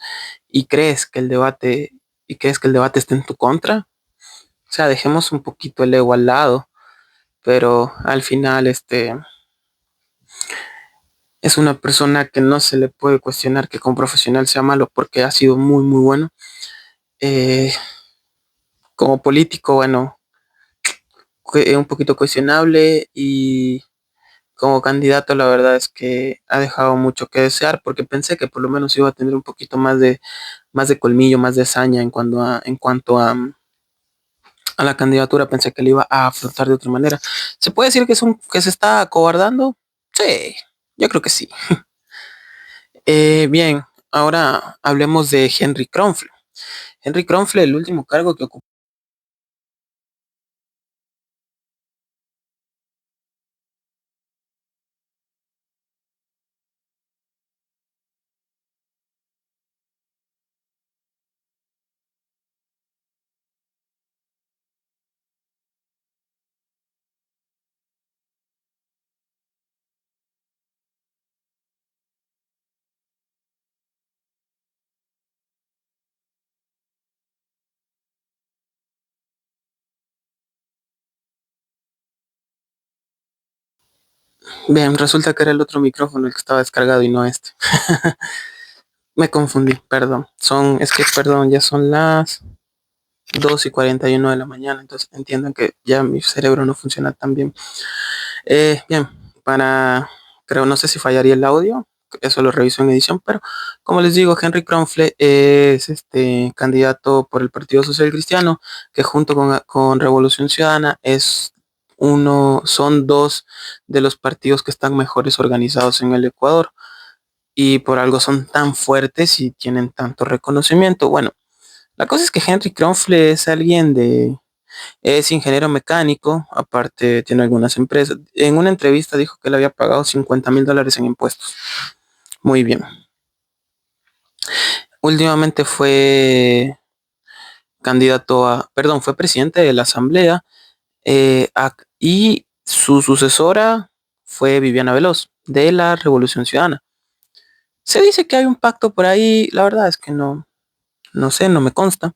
y crees que el debate está en tu contra. O sea, dejemos un poquito el ego al lado, pero al final, es una persona que no se le puede cuestionar que como profesional sea malo porque ha sido muy, muy bueno. Eh, como político, bueno, un poquito cuestionable y como candidato la verdad es que ha dejado mucho que desear porque pensé que por lo menos iba a tener un poquito más de colmillo, más de hazaña en cuanto a la candidatura. Pensé que le iba a afrontar de otra manera. ¿Se puede decir que se está acobardando? Sí, yo creo que sí. Bien, ahora hablemos de Henry Kronfle. Henry Kronfle, el último cargo que ocupó. Bien, resulta que era el otro micrófono el que estaba descargado y no este. Me confundí, perdón. Perdón, ya son las 2:41 de la mañana, entonces entiendan que ya mi cerebro no funciona tan bien. Bien, creo, no sé si fallaría el audio, eso lo reviso en edición, pero como les digo, Henry Kronfle es este candidato por el Partido Social Cristiano, que junto con Revolución Ciudadana son dos de los partidos que están mejores organizados en el Ecuador y por algo son tan fuertes y tienen tanto reconocimiento. Bueno, la cosa es que Henry Kronfle es ingeniero mecánico, aparte tiene algunas empresas. En una entrevista dijo que le había pagado $50,000 en impuestos. Muy bien. Últimamente fue presidente de la Asamblea, y su sucesora fue Viviana Veloz, de la Revolución Ciudadana. Se dice que hay un pacto por ahí, la verdad es que no sé, no me consta.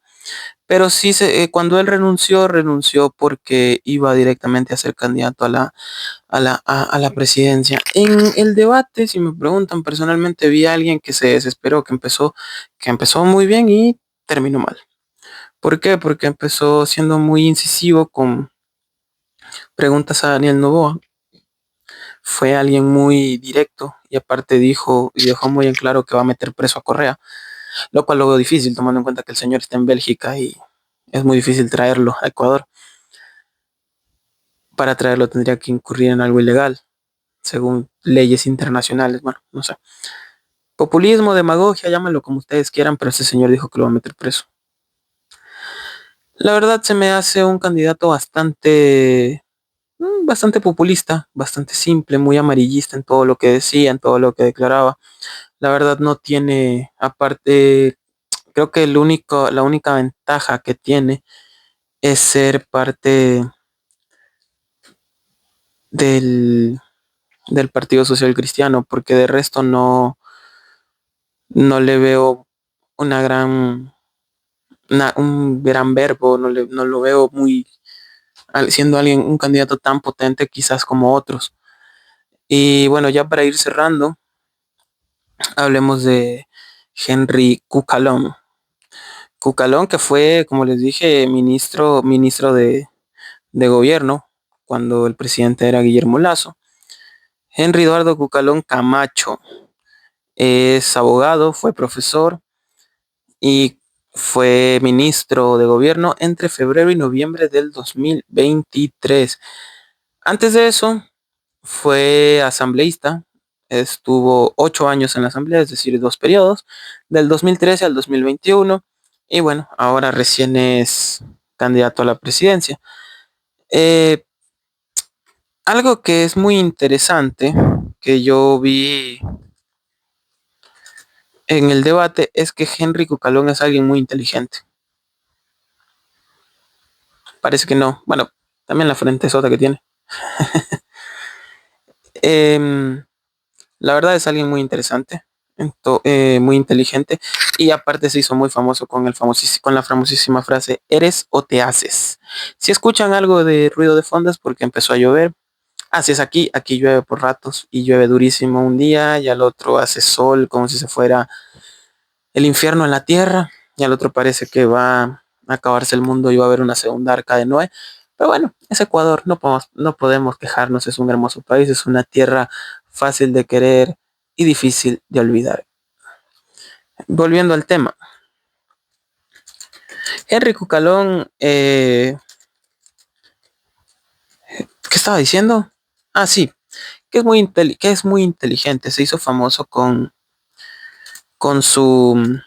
Pero sí, cuando él renunció porque iba directamente a ser candidato a la presidencia. En el debate, si me preguntan, personalmente vi a alguien que se desesperó, que empezó muy bien y terminó mal. ¿Por qué? Porque empezó siendo muy incisivo con preguntas a Daniel Noboa. Fue alguien muy directo y aparte dijo y dejó muy en claro que va a meter preso a Correa, lo cual lo veo difícil tomando en cuenta que el señor está en Bélgica y es muy difícil traerlo a Ecuador. Para traerlo tendría que incurrir en algo ilegal, según leyes internacionales, bueno, no sé. Populismo, demagogia, llámalo como ustedes quieran, pero ese señor dijo que lo va a meter preso. La verdad se me hace un candidato bastante populista, bastante simple, muy amarillista en todo lo que decía, en todo lo que declaraba. La verdad no tiene, aparte, creo que la única ventaja que tiene es ser parte del, del Partido Social Cristiano, porque de resto no le veo una gran, un gran verbo, no lo veo muy siendo alguien, un candidato tan potente quizás como otros. Y bueno, ya para ir cerrando, hablemos de Henry Cucalón. Cucalón, que fue, como les dije, ministro de gobierno cuando el presidente era Guillermo Lasso. Henry Eduardo Cucalón Camacho es abogado, fue profesor y fue ministro de gobierno entre febrero y noviembre del 2023. Antes de eso, fue asambleísta, estuvo 8 años en la asamblea, es decir, 2 periodos, del 2013 al 2021, y bueno, ahora recién es candidato a la presidencia. Eh, Algo que es muy interesante, que yo vi en el debate, es que Henry Cucalón es alguien muy inteligente. Parece que no, bueno, también la frente sota que tiene. Em, La verdad es alguien muy interesante, muy inteligente y aparte se hizo muy famoso con con la famosísima frase ¿eres o te haces? Si escuchan algo de ruido de fondo es porque empezó a llover. Así es aquí llueve por ratos y llueve durísimo un día y al otro hace sol como si se fuera el infierno en la tierra y al otro parece que va a acabarse el mundo y va a haber una segunda arca de Noé. Pero bueno, es Ecuador, no podemos quejarnos, es un hermoso país, es una tierra fácil de querer y difícil de olvidar. Volviendo al tema, Henry Cucalón, ¿qué estaba diciendo? Ah, sí, que es muy inteligente, se hizo famoso con su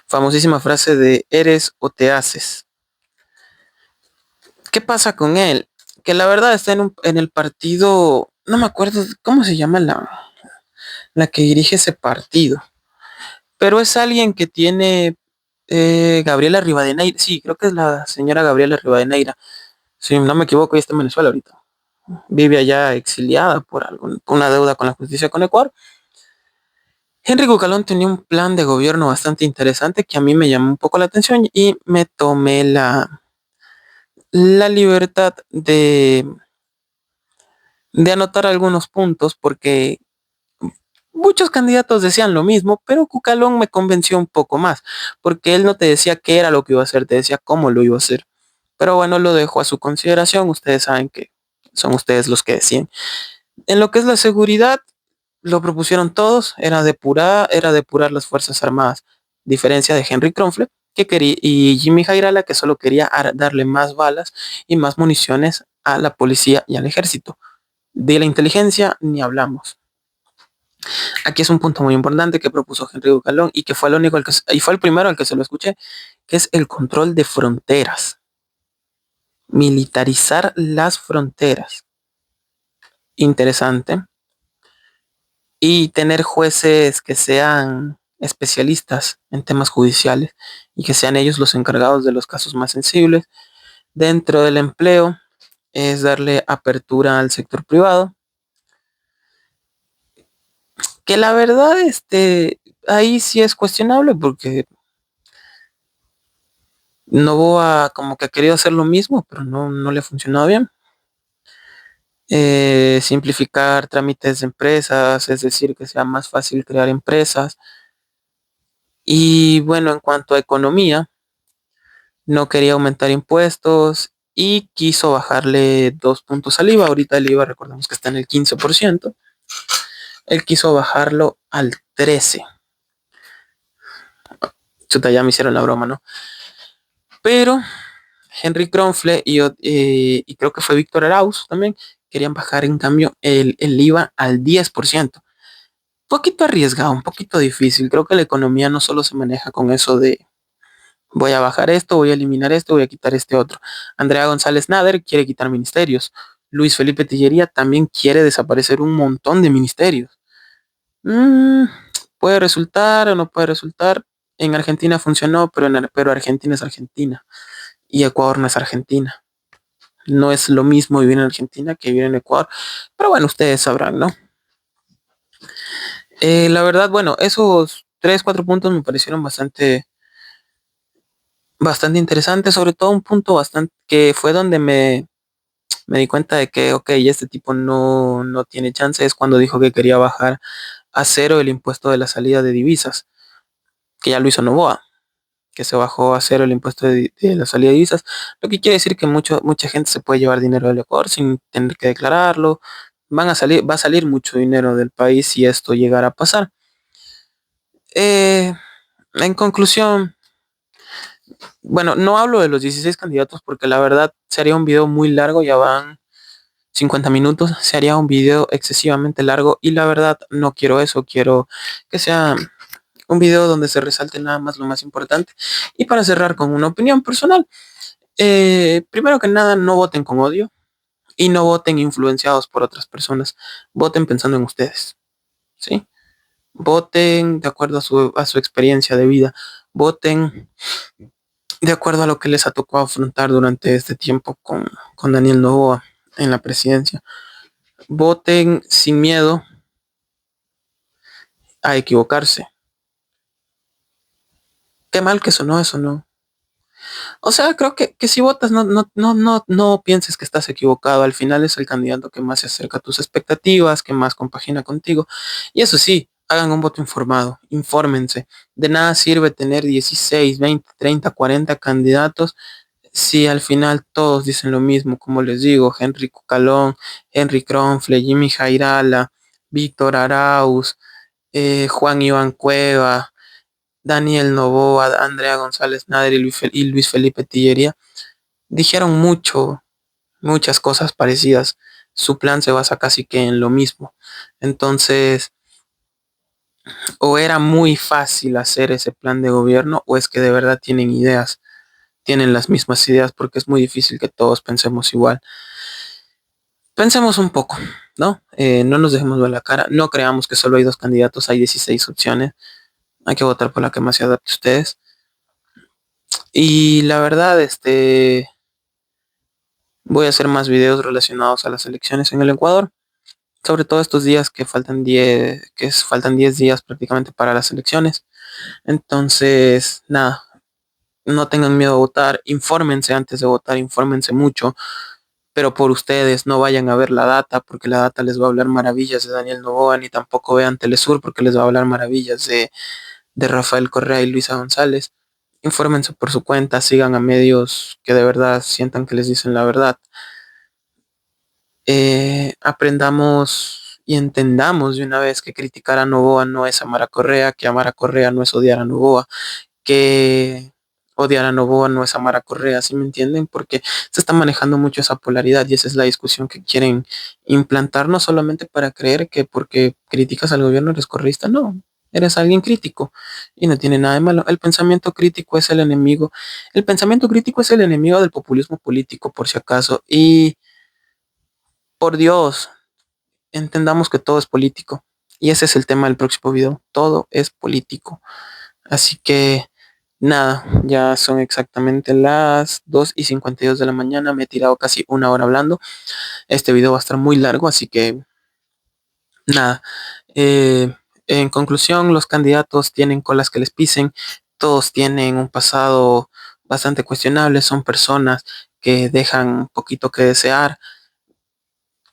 famosísima frase de eres o te haces. ¿Qué pasa con él? Que la verdad está en el partido, no me acuerdo cómo se llama la que dirige ese partido, pero es alguien que tiene Gabriela Rivadeneira, sí, creo que es la señora Gabriela Rivadeneira, si no me equivoco, ella está en Venezuela ahorita, vive allá exiliada por una deuda con la justicia con Ecuador. Henry Cucalón tenía un plan de gobierno bastante interesante que a mí me llamó un poco la atención y me tomé la libertad de anotar algunos puntos porque muchos candidatos decían lo mismo, pero Cucalón me convenció un poco más, porque él no te decía qué era lo que iba a hacer, te decía cómo lo iba a hacer. Pero bueno, lo dejo a su consideración, ustedes saben que son ustedes los que deciden. En lo que es la seguridad, lo propusieron todos, era depurar las Fuerzas Armadas, diferencia de Henry Kronfle, que quería, y Jimmy Jairala, que solo quería darle más balas y más municiones a la policía y al ejército. De la inteligencia ni hablamos. Aquí es un punto muy importante que propuso Henry Bucalón y que fue el único y fue el primero al que se lo escuché, que es el control de fronteras. Militarizar las fronteras. Interesante. Y tener jueces que sean especialistas en temas judiciales y que sean ellos los encargados de los casos más sensibles. Dentro del empleo es darle apertura al sector privado. Que la verdad, ahí sí es cuestionable porque Novoa como que ha querido hacer lo mismo, pero no le ha funcionado bien. Simplificar trámites de empresas, es decir, que sea más fácil crear empresas. Y bueno, en cuanto a economía, no quería aumentar impuestos y quiso bajarle 2 puntos al IVA. Ahorita el IVA, recordemos que está en el 15%. Él quiso bajarlo al 13%. Chuta, ya me hicieron la broma, ¿no? Pero Henry Kronfle y creo que fue Víctor Arauz también, querían bajar en cambio el IVA al 10%. poquito arriesgado, un poquito difícil. Creo que la economía no solo se maneja con eso de voy a bajar esto, voy a eliminar esto, voy a quitar este otro. Andrea González Nader quiere quitar ministerios. Luis Felipe Tillería también quiere desaparecer un montón de ministerios. Mm, puede resultar o no puede resultar. En Argentina funcionó, pero Argentina es Argentina y Ecuador no es Argentina. No es lo mismo vivir en Argentina que vivir en Ecuador. Pero bueno, ustedes sabrán, ¿no? La verdad, bueno, esos tres, cuatro puntos me parecieron bastante interesantes, sobre todo un punto bastante que fue donde me di cuenta de que, ok, este tipo no tiene chance, es cuando dijo que quería bajar a cero el impuesto de la salida de divisas, que ya lo hizo Noboa, que se bajó a cero el impuesto de la salida de divisas, lo que quiere decir que mucha gente se puede llevar dinero del Ecuador sin tener que declararlo, va a salir mucho dinero del país si esto llegara a pasar. Eh, en conclusión, bueno, no hablo de los 16 candidatos porque la verdad sería un video muy largo, ya van 50 minutos, se haría un video excesivamente largo y la verdad no quiero eso, quiero que sea un video donde se resalte nada más lo más importante. Y para cerrar con una opinión personal, primero que nada, no voten con odio y no voten influenciados por otras personas, voten pensando en ustedes, ¿sí? Voten de acuerdo a su experiencia de vida, voten de acuerdo a lo que les ha tocado afrontar durante este tiempo con Daniel Noboa en la presidencia. Voten sin miedo a equivocarse. Qué mal que sonó eso, ¿no? O sea, creo que si votas, no pienses que estás equivocado. Al final es el candidato que más se acerca a tus expectativas, que más compagina contigo. Y eso sí, hagan un voto informado, infórmense. De nada sirve tener 16, 20, 30, 40 candidatos si al final todos dicen lo mismo, como les digo, Henry Cucalón, Henry Kronfle, Jimmy Jairala, Víctor Arauz, Juan Iván Cueva, Daniel Noboa, Andrea González Nader y Luis Felipe Tillería dijeron muchas cosas parecidas. Su plan se basa casi que en lo mismo. Entonces, o era muy fácil hacer ese plan de gobierno o es que de verdad tienen ideas, tienen las mismas ideas porque es muy difícil que todos pensemos igual. Pensemos un poco, ¿no? No nos dejemos ver la cara, no creamos que solo hay dos candidatos, hay 16 opciones. Hay que votar por la que más se adapte a ustedes. Y la verdad, voy a hacer más videos relacionados a las elecciones en el Ecuador, sobre todo estos días que faltan 10 días prácticamente para las elecciones. Entonces, nada, no tengan miedo a votar, infórmense antes de votar, infórmense mucho, pero por ustedes no vayan a ver la data, porque la data les va a hablar maravillas de Daniel Noboa, ni tampoco vean Telesur, porque les va a hablar maravillas de Rafael Correa y Luisa González. Infórmense por su cuenta, sigan a medios que de verdad sientan que les dicen la verdad. Aprendamos y entendamos de una vez que criticar a Noboa no es amar a Correa, que amar a Correa no es odiar a Noboa, que odiar a Noboa no es amar a Correa, ¿sí me entienden? Porque se está manejando mucho esa polaridad y esa es la discusión que quieren implantar, no solamente para creer que porque criticas al gobierno eres correísta, no, eres alguien crítico y no tiene nada de malo. El pensamiento crítico es el pensamiento crítico es el enemigo del populismo político, por si acaso, y por Dios, entendamos que todo es político. Y ese es el tema del próximo video. Todo es político. Así que nada, ya son exactamente las 2:52 de la mañana. Me he tirado casi una hora hablando. Este video va a estar muy largo, así que nada. En conclusión, los candidatos tienen colas que les pisen. Todos tienen un pasado bastante cuestionable. Son personas que dejan un poquito que desear.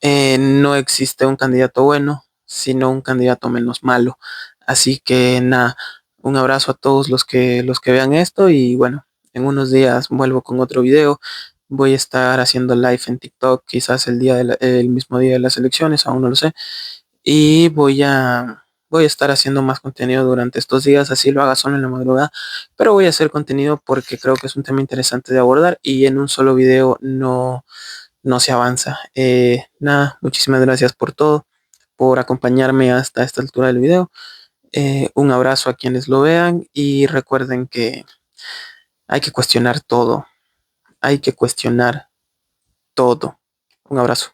No existe un candidato bueno, sino un candidato menos malo. Así que nada, un abrazo a todos los que vean esto y bueno, en unos días vuelvo con otro video. Voy a estar haciendo live en TikTok, quizás el mismo día de las elecciones, aún no lo sé. Y voy a estar haciendo más contenido durante estos días, así lo haga solo en la madrugada, pero voy a hacer contenido porque creo que es un tema interesante de abordar y en un solo video no se avanza. Nada, muchísimas gracias por todo. por acompañarme hasta esta altura del video. Un abrazo a quienes lo vean y recuerden que hay que cuestionar todo. Hay que cuestionar todo. Un abrazo.